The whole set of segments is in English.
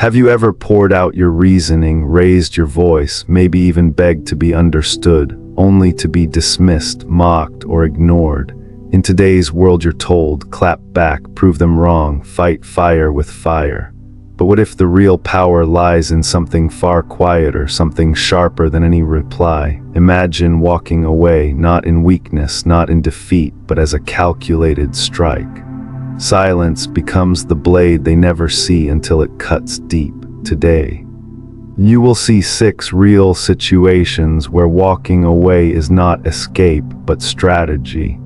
Have you ever poured out your reasoning, raised your voice, maybe even begged to be understood, only to be dismissed, mocked, or ignored? In today's world you're told, clap back, prove them wrong, fight fire with fire. But what if the real power lies in something far quieter, something sharper than any reply? Imagine walking away, not in weakness, not in defeat, but as a calculated strike. Silence becomes the blade they never see until it cuts deep. Today, you will see 6 real situations where walking away is not escape, but strategy.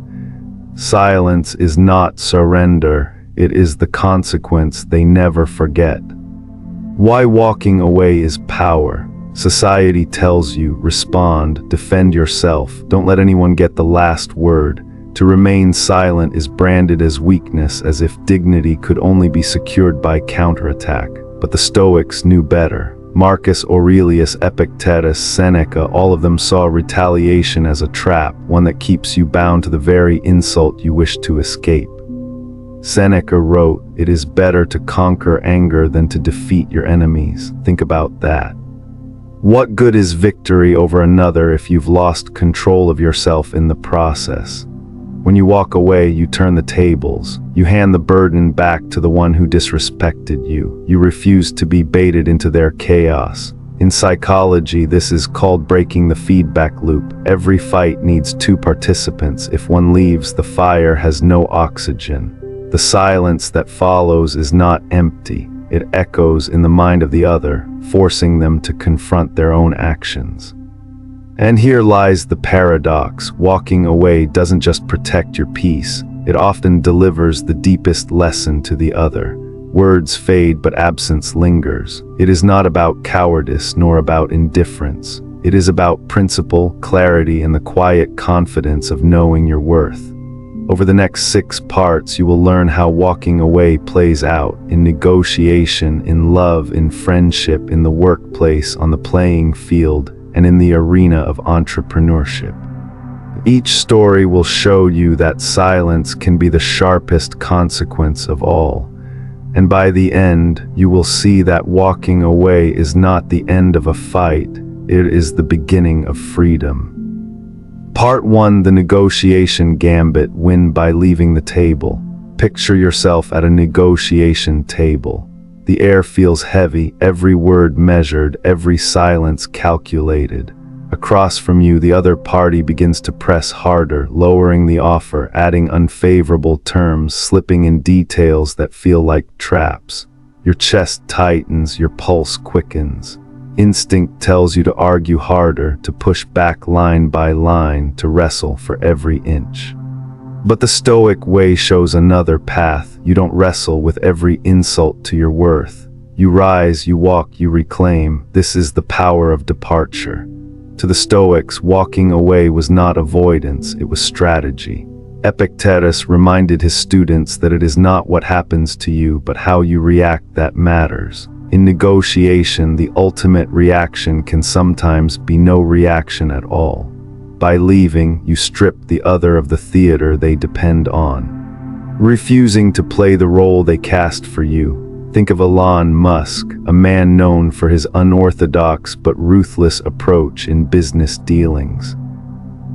Silence is not surrender. It is the consequence they never forget. Why walking away is power. Society tells you, respond, defend yourself, don't let anyone get the last word. To remain silent is branded as weakness, as if dignity could only be secured by counterattack. But the Stoics knew better. Marcus Aurelius, Epictetus, Seneca, all of them saw retaliation as a trap, one that keeps you bound to the very insult you wish to escape. Seneca wrote, "It is better to conquer anger than to defeat your enemies." Think about that. What good is victory over another if you've lost control of yourself in the process? When you walk away, you turn the tables. You hand the burden back to the one who disrespected you. You refuse to be baited into their chaos. In psychology, this is called breaking the feedback loop. Every fight needs 2 participants. If one leaves, the fire has no oxygen. The silence that follows is not empty. It echoes in the mind of the other, forcing them to confront their own actions. And here lies the paradox. Walking away doesn't just protect your peace. It often delivers the deepest lesson to the other. Words fade, but absence lingers. It is not about cowardice nor about indifference. It is about principle, clarity, and the quiet confidence of knowing your worth. Over the next 6 parts, you will learn how walking away plays out in negotiation, in love, in friendship, in the workplace, on the playing field, and in the arena of entrepreneurship. Each story will show you that silence can be the sharpest consequence of all. And by the end, you will see that walking away is not the end of a fight, it is the beginning of freedom. Part 1: The negotiation gambit. Win by leaving the table. Picture yourself at a negotiation table. The air feels heavy, every word measured, every silence calculated. Across from you, the other party begins to press harder, lowering the offer, adding unfavorable terms, slipping in details that feel like traps. Your chest tightens, your pulse quickens. Instinct tells you to argue harder, to push back line by line, to wrestle for every inch. But the Stoic way shows another path. You don't wrestle with every insult to your worth. You rise, you walk, you reclaim. This is the power of departure. To the Stoics, walking away was not avoidance, it was strategy. Epictetus reminded his students that it is not what happens to you, but how you react that matters. In negotiation, the ultimate reaction can sometimes be no reaction at all. By leaving, you strip the other of the theater they depend on, refusing to play the role they cast for you. Think of Elon Musk, a man known for his unorthodox but ruthless approach in business dealings.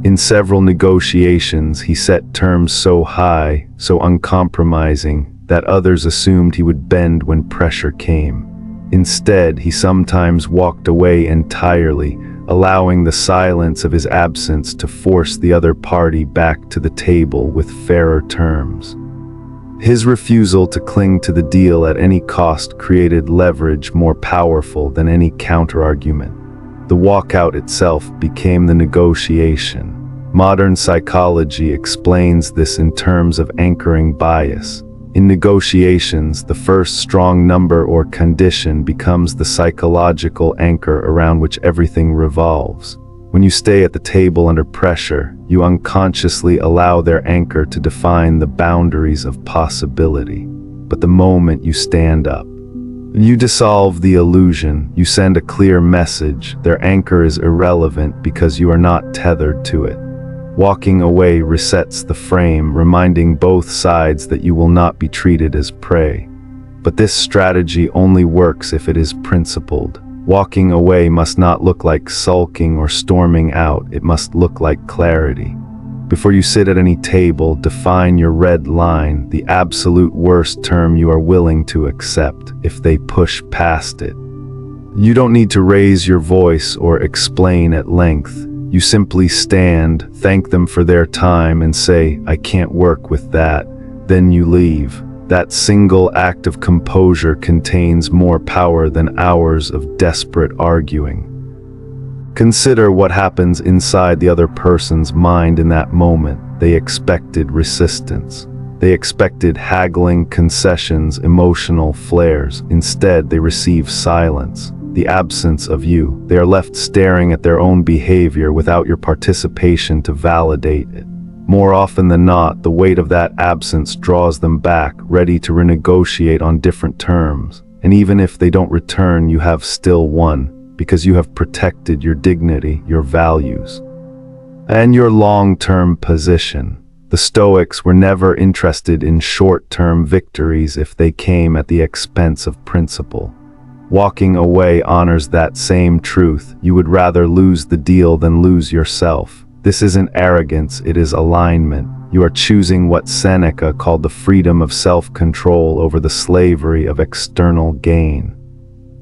In several negotiations, he set terms so high, so uncompromising, that others assumed he would bend when pressure came. Instead, he sometimes walked away entirely, allowing the silence of his absence to force the other party back to the table with fairer terms. His refusal to cling to the deal at any cost created leverage more powerful than any counterargument. The walkout itself became the negotiation. Modern psychology explains this in terms of anchoring bias. In negotiations, the first strong number or condition becomes the psychological anchor around which everything revolves. When you stay at the table under pressure, you unconsciously allow their anchor to define the boundaries of possibility. But the moment you stand up, you dissolve the illusion, you send a clear message. Their anchor is irrelevant because you are not tethered to it. Walking away resets the frame, reminding both sides that you will not be treated as prey. But this strategy only works if it is principled. Walking away must not look like sulking or storming out, it must look like clarity. Before you sit at any table, define your red line, the absolute worst term you are willing to accept if they push past it. You don't need to raise your voice or explain at length. You simply stand, thank them for their time, and say, "I can't work with that." Then you leave. That single act of composure contains more power than hours of desperate arguing. Consider what happens inside the other person's mind in that moment. They expected resistance. They expected haggling, concessions, emotional flares. Instead, they receive silence, the absence of you. They are left staring at their own behavior without your participation to validate it. More often than not, the weight of that absence draws them back, ready to renegotiate on different terms. And even if they don't return, you have still won, because you have protected your dignity, your values, and your long-term position. The Stoics were never interested in short-term victories if they came at the expense of principle. Walking away honors that same truth. You would rather lose the deal than lose yourself. This isn't arrogance, it is alignment. You are choosing what Seneca called the freedom of self-control over the slavery of external gain.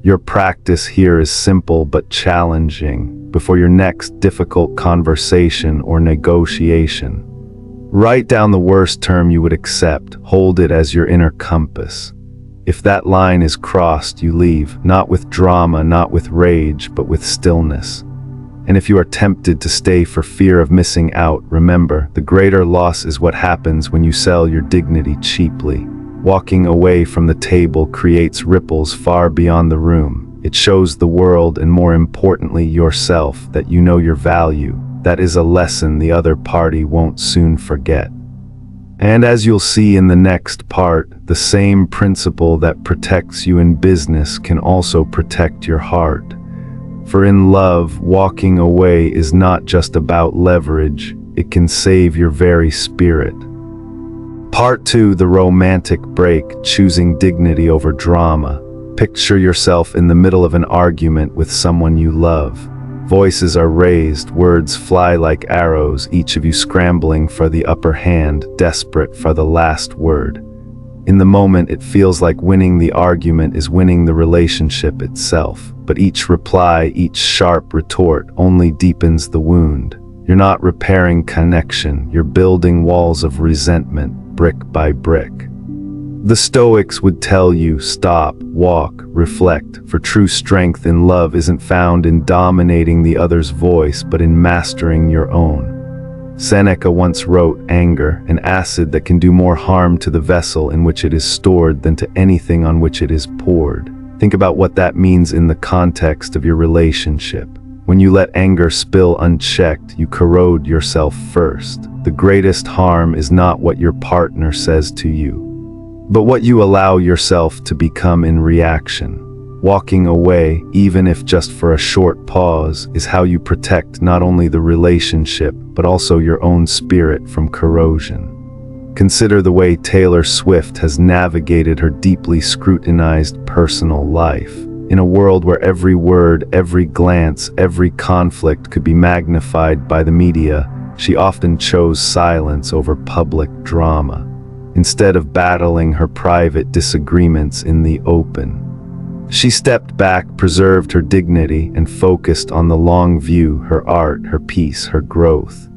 Your practice here is simple but challenging. Before your next difficult conversation or negotiation, write down the worst term you would accept. Hold it as your inner compass. If that line is crossed, you leave, not with drama, not with rage, but with stillness. And if you are tempted to stay for fear of missing out, remember, the greater loss is what happens when you sell your dignity cheaply. Walking away from the table creates ripples far beyond the room. It shows the world, and more importantly yourself, that you know your value. That is a lesson the other party won't soon forget. And as you'll see in the next part, the same principle that protects you in business can also protect your heart. For in love, walking away is not just about leverage, it can save your very spirit. Part 2, the romantic break, choosing dignity over drama. Picture yourself in the middle of an argument with someone you love. Voices are raised, words fly like arrows, each of you scrambling for the upper hand, desperate for the last word. In the moment, it feels like winning the argument is winning the relationship itself. But each reply, each sharp retort, only deepens the wound. You're not repairing connection, you're building walls of resentment, brick by brick. The Stoics would tell you, stop, walk, reflect, for true strength in love isn't found in dominating the other's voice, but in mastering your own. Seneca once wrote, "Anger, an acid that can do more harm to the vessel in which it is stored than to anything on which it is poured." Think about what that means in the context of your relationship. When you let anger spill unchecked, you corrode yourself first. The greatest harm is not what your partner says to you, but what you allow yourself to become in reaction. Walking away, even if just for a short pause, is how you protect not only the relationship, but also your own spirit from corrosion. Consider the way Taylor Swift has navigated her deeply scrutinized personal life. In a world where every word, every glance, every conflict could be magnified by the media, she often chose silence over public drama, instead of battling her private disagreements in the open. She stepped back, preserved her dignity, and focused on the long view, her art, her peace, her growth.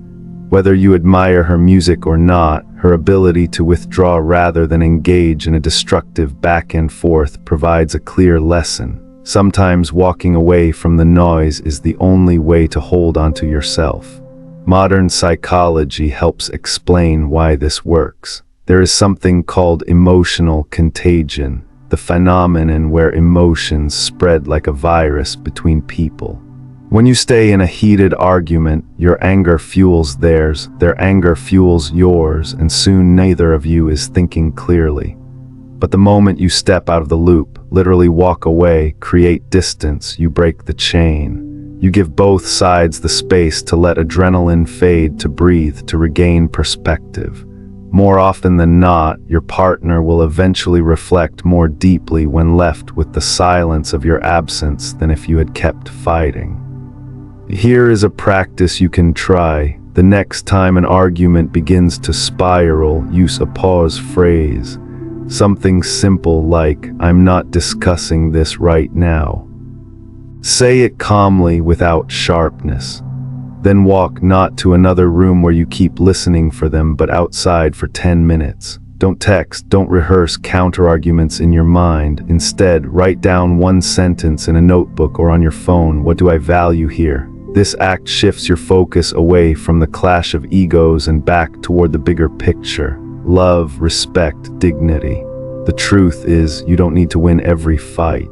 Whether you admire her music or not, her ability to withdraw rather than engage in a destructive back and forth provides a clear lesson. Sometimes walking away from the noise is the only way to hold onto yourself. Modern psychology helps explain why this works. There is something called emotional contagion, the phenomenon where emotions spread like a virus between people. When you stay in a heated argument, your anger fuels theirs, their anger fuels yours, and soon neither of you is thinking clearly. But the moment you step out of the loop, literally walk away, create distance, you break the chain. You give both sides the space to let adrenaline fade, to breathe, to regain perspective. More often than not, your partner will eventually reflect more deeply when left with the silence of your absence than if you had kept fighting. Here is a practice you can try. The next time an argument begins to spiral, use a pause phrase. Something simple like, "I'm not discussing this right now." Say it calmly without sharpness. Then walk not to another room where you keep listening for them, but outside for 10 minutes. Don't text, don't rehearse counterarguments in your mind. Instead, write down one sentence in a notebook or on your phone. What do I value here? This act shifts your focus away from the clash of egos and back toward the bigger picture. Love, respect, dignity. The truth is, you don't need to win every fight.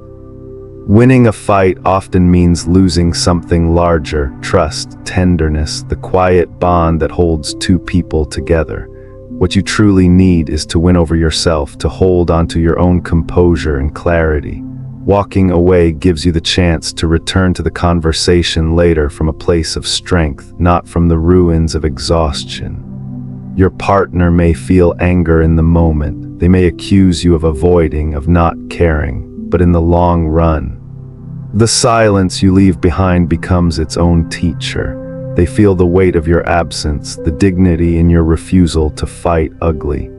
Winning a fight often means losing something larger: trust, tenderness, the quiet bond that holds two people together. What you truly need is to win over yourself, to hold onto your own composure and clarity. Walking away gives you the chance to return to the conversation later from a place of strength, not from the ruins of exhaustion. Your partner may feel anger in the moment. They may accuse you of avoiding, of not caring. But in the long run, the silence you leave behind becomes its own teacher. They feel the weight of your absence, the dignity in your refusal to fight ugly.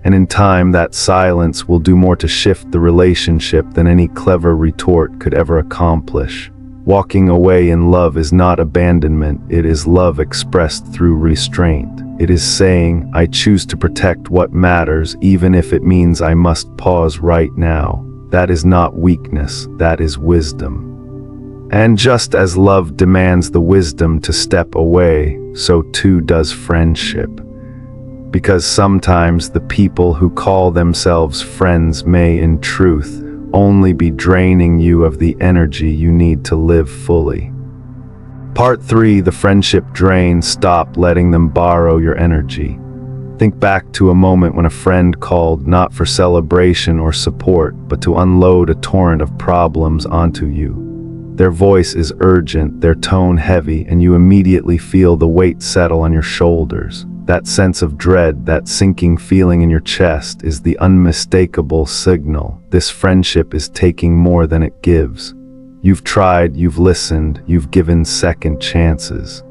And in time, that silence will do more to shift the relationship than any clever retort could ever accomplish. Walking away in love is not abandonment, it is love expressed through restraint. It is saying, "I choose to protect what matters, even if it means I must pause right now." That is not weakness, that is wisdom. And just as love demands the wisdom to step away, so too does friendship. Because sometimes the people who call themselves friends may, in truth, only be draining you of the energy you need to live fully. Part 3, the friendship drain. Stop letting them borrow your energy. Think back to a moment when a friend called not for celebration or support, but to unload a torrent of problems onto you. Their voice is urgent, their tone heavy, and you immediately feel the weight settle on your shoulders. That sense of dread, that sinking feeling in your chest, is the unmistakable signal. This friendship is taking more than it gives. You've tried, you've listened, you've given second chances,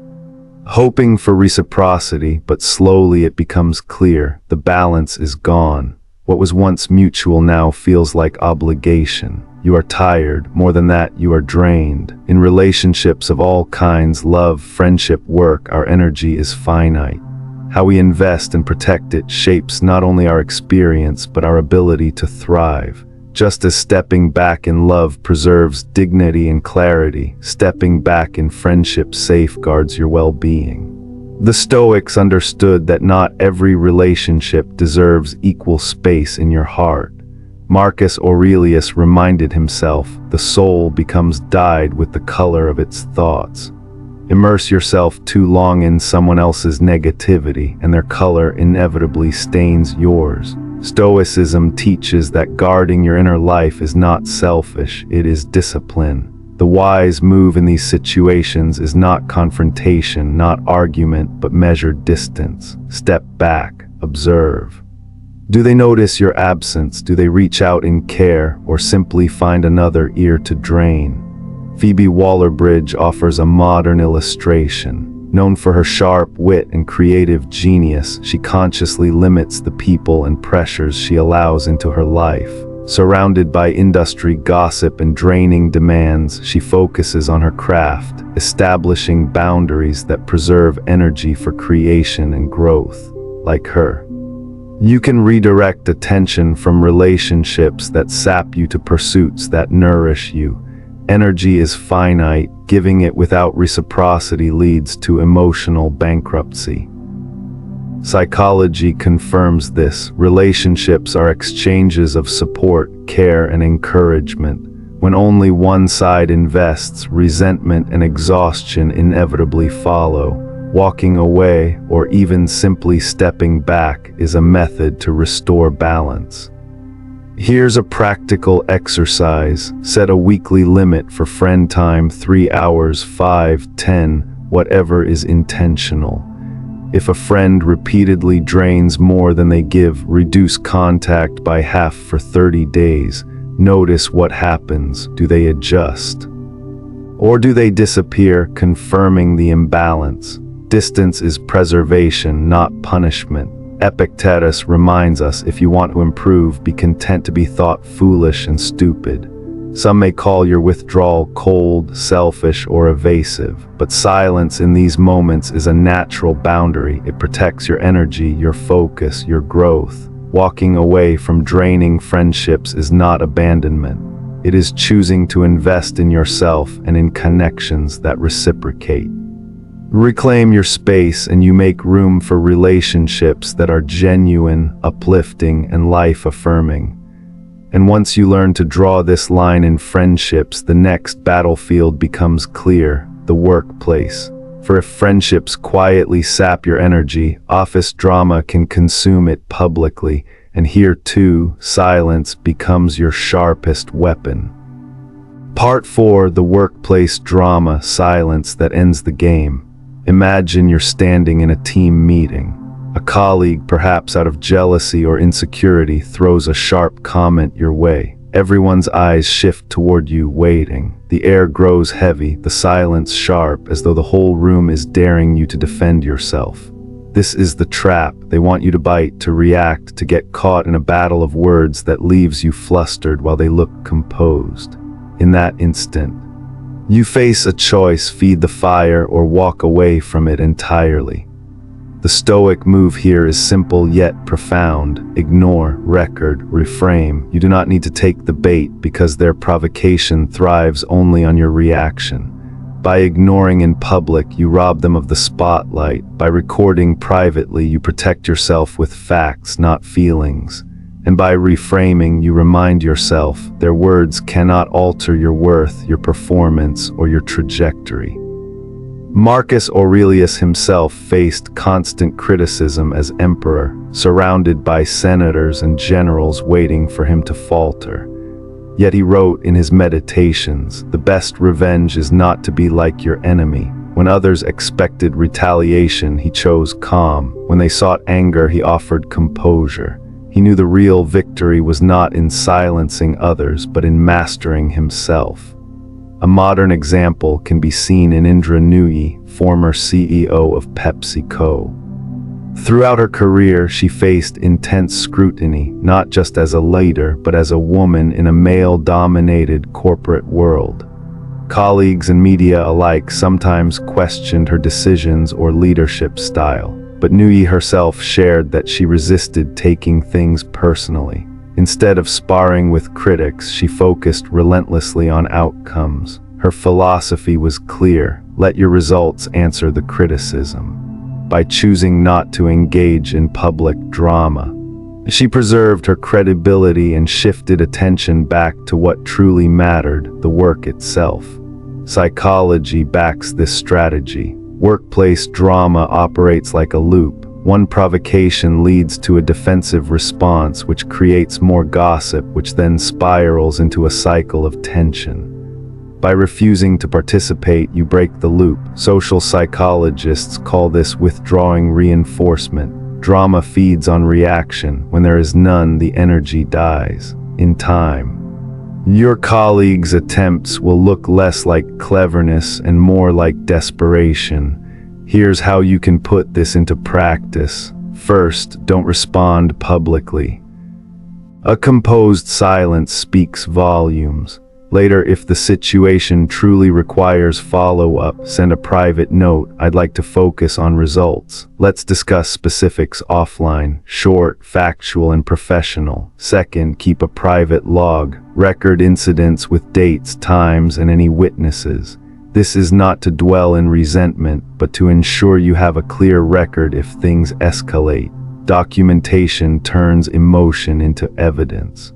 hoping for reciprocity, but slowly it becomes clear the balance is gone. What was once mutual now feels like obligation. You are tired. More than that, you are drained. In relationships of all kinds, love, friendship, work, our energy is finite. How we invest and protect it shapes not only our experience, but our ability to thrive. Just as stepping back in love preserves dignity and clarity, stepping back in friendship safeguards your well-being. The Stoics understood that not every relationship deserves equal space in your heart. Marcus Aurelius reminded himself, the soul becomes dyed with the color of its thoughts. Immerse yourself too long in someone else's negativity, and their color inevitably stains yours. Stoicism teaches that guarding your inner life is not selfish, it is discipline. The wise move in these situations is not confrontation, not argument, but measured distance. Step back, observe. Do they notice your absence? Do they reach out in care, or simply find another ear to drain? Phoebe Waller-Bridge offers a modern illustration. Known for her sharp wit and creative genius, she consciously limits the people and pressures she allows into her life. Surrounded by industry gossip and draining demands, she focuses on her craft, establishing boundaries that preserve energy for creation and growth. Like her, you can redirect attention from relationships that sap you to pursuits that nourish you. Energy is finite. Giving it without reciprocity leads to emotional bankruptcy. Psychology confirms this. Relationships are exchanges of support, care, and encouragement. When only one side invests, resentment and exhaustion inevitably follow. Walking away, or even simply stepping back, is a method to restore balance. Here's a practical exercise. Set a weekly limit for friend time: 3 hours, 5, 10, whatever is intentional. If a friend repeatedly drains more than they give, reduce contact by half for 30 days. Notice what happens. Do they adjust? Or do they disappear, confirming the imbalance? Distance is preservation, not punishment. Epictetus reminds us, if you want to improve, be content to be thought foolish and stupid. Some may call your withdrawal cold, selfish, or evasive, but silence in these moments is a natural boundary. It protects your energy, your focus, your growth. Walking away from draining friendships is not abandonment. It is choosing to invest in yourself and in connections that reciprocate. Reclaim your space and you make room for relationships that are genuine, uplifting, and life-affirming. And once you learn to draw this line in friendships, the next battlefield becomes clear: the workplace. For if friendships quietly sap your energy, office drama can consume it publicly, and here too, silence becomes your sharpest weapon. Part 4: The workplace drama, silence that ends the game. Imagine you're standing in a team meeting. A colleague, perhaps out of jealousy or insecurity, throws a sharp comment your way. Everyone's eyes shift toward you, waiting. The air grows heavy, the silence sharp, as though the whole room is daring you to defend yourself. This is the trap. They want you to bite, to react, to get caught in a battle of words that leaves you flustered while they look composed. In that instant, you face a choice: feed the fire or walk away from it entirely. The Stoic move here is simple yet profound. Ignore, record, reframe. You do not need to take the bait, because their provocation thrives only on your reaction. By ignoring in public, you rob them of the spotlight. By recording privately, you protect yourself with facts, not feelings. And by reframing, you remind yourself their words cannot alter your worth, your performance, or your trajectory. Marcus Aurelius himself faced constant criticism as emperor, surrounded by senators and generals waiting for him to falter. Yet he wrote in his Meditations, "The best revenge is not to be like your enemy." When others expected retaliation, he chose calm. When they sought anger, he offered composure. He knew the real victory was not in silencing others, but in mastering himself. A modern example can be seen in Indra Nooyi, former CEO of PepsiCo. Throughout her career, she faced intense scrutiny, not just as a leader, but as a woman in a male-dominated corporate world. Colleagues and media alike sometimes questioned her decisions or leadership style. But Nooyi herself shared that she resisted taking things personally. Instead of sparring with critics, she focused relentlessly on outcomes. Her philosophy was clear: let your results answer the criticism. By choosing not to engage in public drama, she preserved her credibility and shifted attention back to what truly mattered: the work itself. Psychology backs this strategy. Workplace drama operates like a loop. One provocation leads to a defensive response, which creates more gossip, which then spirals into a cycle of tension. By refusing to participate, you break the loop. Social psychologists call this withdrawing reinforcement. Drama feeds on reaction. When there is none, the energy dies. In time, your colleagues' attempts will look less like cleverness and more like desperation. Here's how you can put this into practice. First, don't respond publicly. A composed silence speaks volumes. Later, if the situation truly requires follow-up, send a private note: "I'd like to focus on results. Let's discuss specifics offline." Short, factual, and professional. Second, keep a private log. Record incidents with dates, times, and any witnesses. This is not to dwell in resentment, but to ensure you have a clear record if things escalate. Documentation turns emotion into evidence.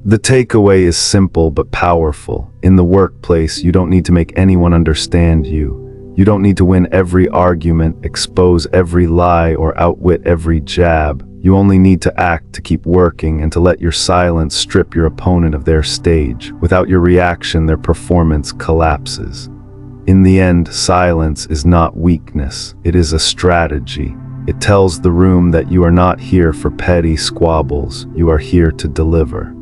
The takeaway is simple but powerful. In the workplace, you don't need to make anyone understand you. You don't need to win every argument, expose every lie, or outwit every jab. You only need to act, to keep working, and to let your silence strip your opponent of their stage. Without your reaction, their performance collapses. In the end, silence is not weakness, it is a strategy. It tells the room that you are not here for petty squabbles, you are here to deliver.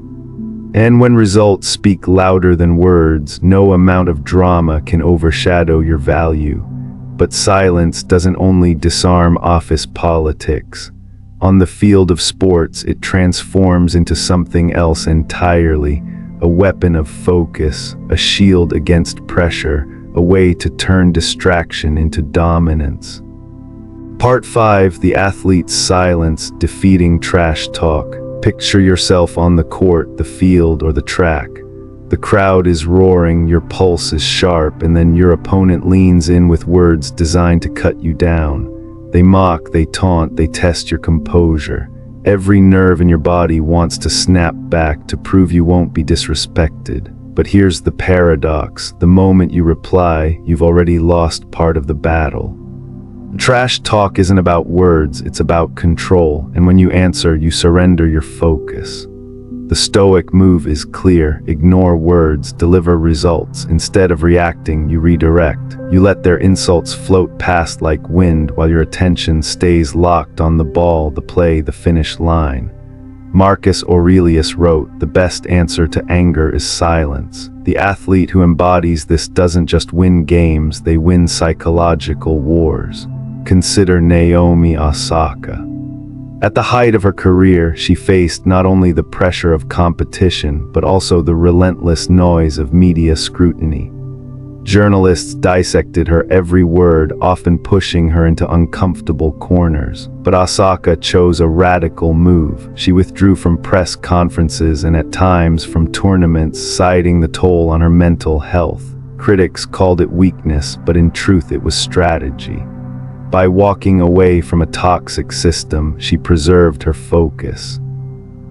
And when results speak louder than words, no amount of drama can overshadow your value. But silence doesn't only disarm office politics. On the field of sports, it transforms into something else entirely, a weapon of focus, a shield against pressure, a way to turn distraction into dominance. Part 5: The Athlete's Silence, Defeating Trash Talk. Picture yourself on the court, the field, or the track. The crowd is roaring, your pulse is sharp, and then your opponent leans in with words designed to cut you down. They mock, they taunt, they test your composure. Every nerve in your body wants to snap back to prove you won't be disrespected. But here's the paradox: the moment you reply, you've already lost part of the battle. Trash talk isn't about words, it's about control, and when you answer, you surrender your focus. The Stoic move is clear: ignore words, deliver results. Instead of reacting, you redirect. You let their insults float past like wind while your attention stays locked on the ball, the play, the finish line. Marcus Aurelius wrote, "The best answer to anger is silence." The athlete who embodies this doesn't just win games, they win psychological wars. Consider Naomi Osaka. At the height of her career, she faced not only the pressure of competition, but also the relentless noise of media scrutiny. Journalists dissected her every word, often pushing her into uncomfortable corners. But Osaka chose a radical move. She withdrew from press conferences and at times from tournaments, citing the toll on her mental health. Critics called it weakness, but in truth it was strategy. By walking away from a toxic system, she preserved her focus,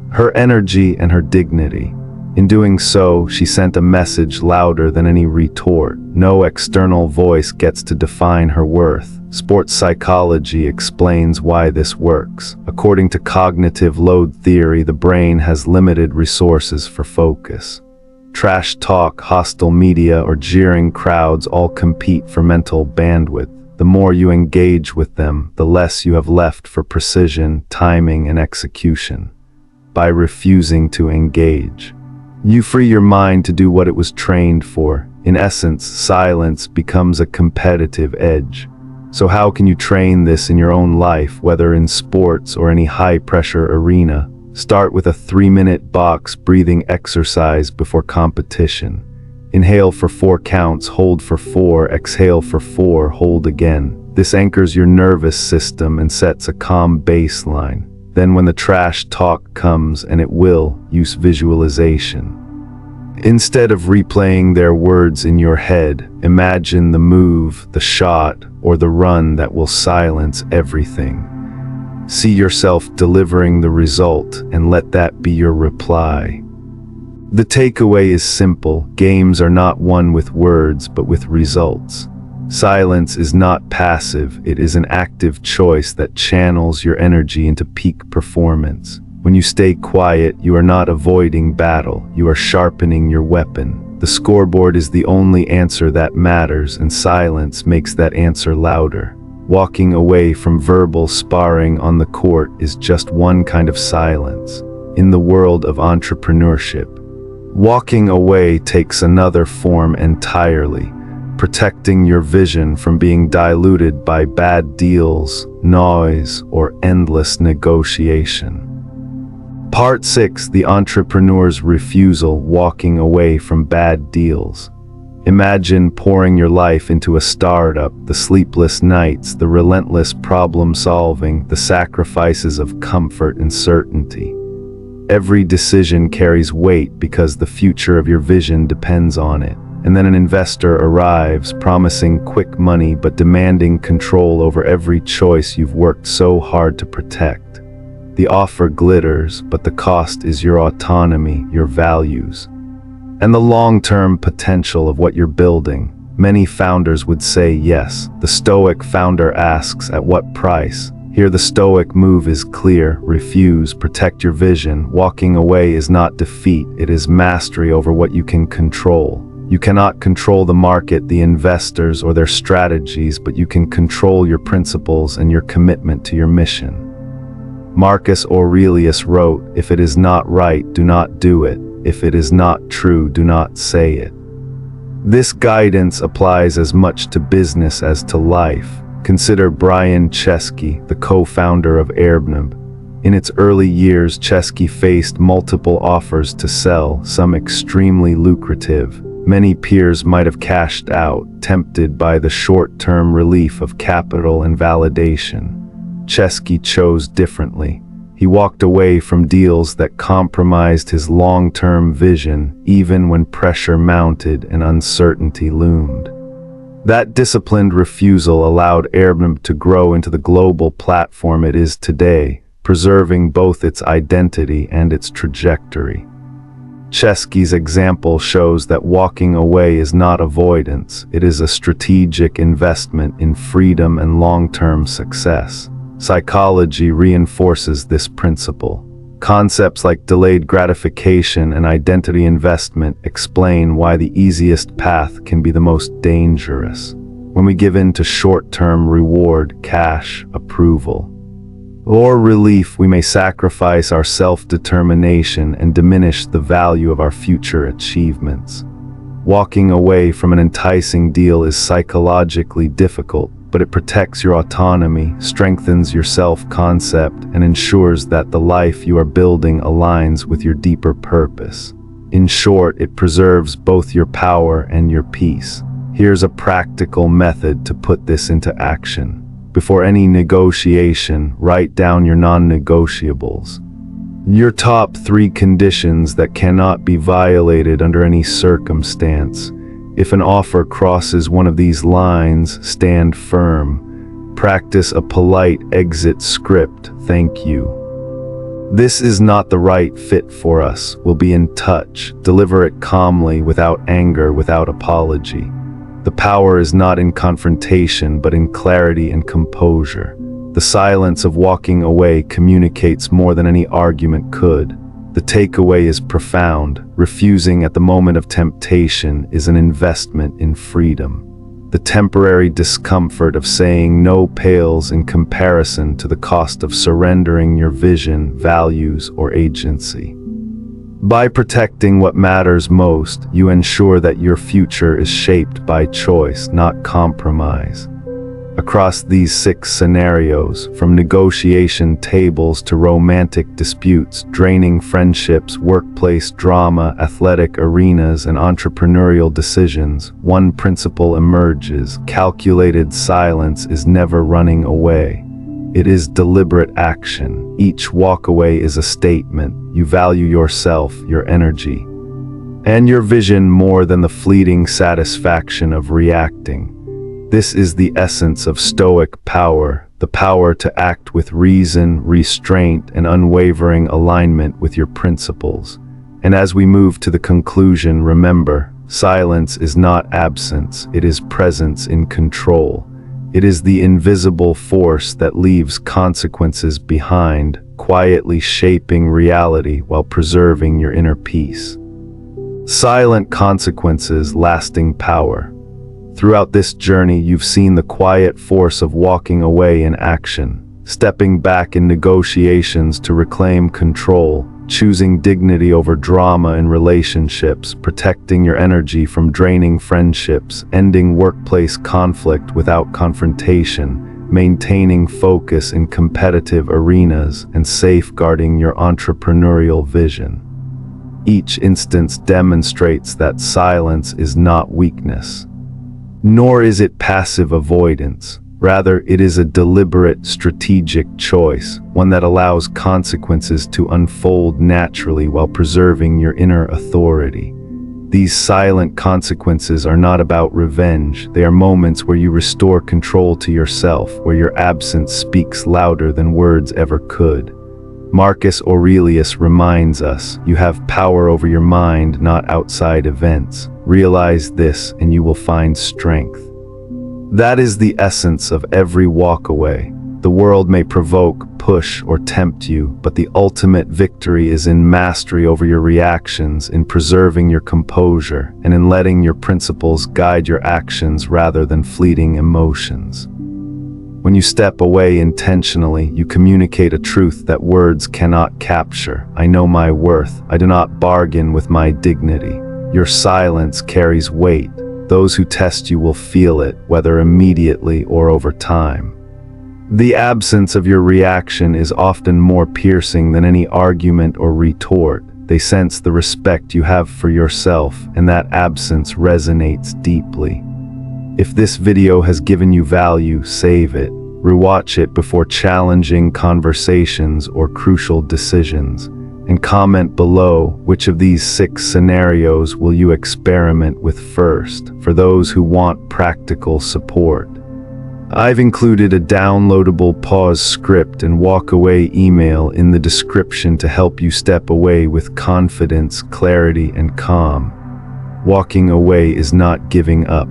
her energy, and her dignity. In doing so, she sent a message louder than any retort. No external voice gets to define her worth. Sports psychology explains why this works. According to cognitive load theory, the brain has limited resources for focus. Trash talk, hostile media, or jeering crowds all compete for mental bandwidth. The more you engage with them, the less you have left for precision, timing, and execution. By refusing to engage, you free your mind to do what it was trained for. In essence, silence becomes a competitive edge. So how can you train this in your own life, whether in sports or any high-pressure arena? Start with a 3-minute box breathing exercise before competition. Inhale for 4 counts, hold for 4, exhale for 4, hold again. This anchors your nervous system and sets a calm baseline. Then when the trash talk comes, and it will, use visualization. Instead of replaying their words in your head, imagine the move, the shot, or the run that will silence everything. See yourself delivering the result, and let that be your reply. The takeaway is simple: games are not won with words, but with results. Silence is not passive, it is an active choice that channels your energy into peak performance. When you stay quiet, you are not avoiding battle, you are sharpening your weapon. The scoreboard is the only answer that matters, and silence makes that answer louder. Walking away from verbal sparring on the court is just one kind of silence. In the world of entrepreneurship, walking away takes another form entirely. Protecting your vision from being diluted by bad deals, noise, or endless negotiation. Part 6: The Entrepreneur's Refusal, Walking Away from Bad Deals. Imagine pouring your life into a startup, the sleepless nights, the relentless problem solving, the sacrifices of comfort and certainty. Every decision carries weight because the future of your vision depends on it. And then an investor arrives, promising quick money but demanding control over every choice you've worked so hard to protect. The offer glitters, but the cost is your autonomy, your values, and the long-term potential of what you're building. Many founders would say yes. The Stoic founder asks, at what price? Here the Stoic move is clear: refuse, protect your vision. Walking away is not defeat, it is mastery over what you can control. You cannot control the market, the investors, or their strategies, but you can control your principles and your commitment to your mission. Marcus Aurelius wrote, "If it is not right, do not do it. If it is not true, do not say it." This guidance applies as much to business as to life. Consider Brian Chesky, the co-founder of Airbnb. In its early years, Chesky faced multiple offers to sell, some extremely lucrative. Many peers might have cashed out, tempted by the short-term relief of capital and validation. Chesky chose differently. He walked away from deals that compromised his long-term vision, even when pressure mounted and uncertainty loomed. That disciplined refusal allowed Airbnb to grow into the global platform it is today, preserving both its identity and its trajectory. Chesky's example shows that walking away is not avoidance, it is a strategic investment in freedom and long-term success. Psychology reinforces this principle. Concepts like delayed gratification and identity investment explain why the easiest path can be the most dangerous. When we give in to short-term reward, cash, approval, or relief, we may sacrifice our self-determination and diminish the value of our future achievements. Walking away from an enticing deal is psychologically difficult, but it protects your autonomy, strengthens your self-concept, and ensures that the life you are building aligns with your deeper purpose. In short, it preserves both your power and your peace. Here's a practical method to put this into action. Before any negotiation, write down your non-negotiables. Your top 3 conditions that cannot be violated under any circumstance. If an offer crosses one of these lines, stand firm. Practice a polite exit script. Thank you. This is not the right fit for us. We'll be in touch. Deliver it calmly, without anger, without apology. The power is not in confrontation, but in clarity and composure. The silence of walking away communicates more than any argument could. The takeaway is profound. Refusing at the moment of temptation is an investment in freedom. The temporary discomfort of saying no pales in comparison to the cost of surrendering your vision, values, or agency. By protecting what matters most, you ensure that your future is shaped by choice, not compromise. Across these 6 scenarios, from negotiation tables to romantic disputes, draining friendships, workplace drama, athletic arenas, and entrepreneurial decisions, one principle emerges: calculated silence is never running away. It is deliberate action. Each walkaway is a statement. You value yourself, your energy, and your vision more than the fleeting satisfaction of reacting. This is the essence of Stoic power, the power to act with reason, restraint, and unwavering alignment with your principles. And as we move to the conclusion, remember, silence is not absence, it is presence in control. It is the invisible force that leaves consequences behind, quietly shaping reality while preserving your inner peace. Silent consequences, lasting power. Throughout this journey, you've seen the quiet force of walking away in action, stepping back in negotiations to reclaim control, choosing dignity over drama in relationships, protecting your energy from draining friendships, ending workplace conflict without confrontation, maintaining focus in competitive arenas, and safeguarding your entrepreneurial vision. Each instance demonstrates that silence is not weakness, nor is it passive avoidance. Rather, it is a deliberate, strategic choice, one that allows consequences to unfold naturally while preserving your inner authority. These silent consequences are not about revenge. They are moments where you restore control to yourself, where your absence speaks louder than words ever could. Marcus Aurelius reminds us, you have power over your mind, not outside events. Realize this, and you will find strength. That is the essence of every walkaway. The world may provoke, push, or tempt you, but the ultimate victory is in mastery over your reactions, in preserving your composure, and in letting your principles guide your actions rather than fleeting emotions. When you step away intentionally, you communicate a truth that words cannot capture. I know my worth. I do not bargain with my dignity. Your silence carries weight. Those who test you will feel it, whether immediately or over time. The absence of your reaction is often more piercing than any argument or retort. They sense the respect you have for yourself, and that absence resonates deeply. If this video has given you value, save it. Rewatch it before challenging conversations or crucial decisions. And comment below which of these 6 scenarios will you experiment with first, for those who want practical support. I've included a downloadable pause script and walk-away email in the description to help you step away with confidence, clarity, and calm. Walking away is not giving up.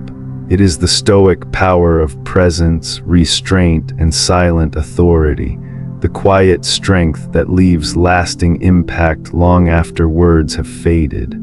It is the Stoic power of presence, restraint, and silent authority, the quiet strength that leaves lasting impact long after words have faded.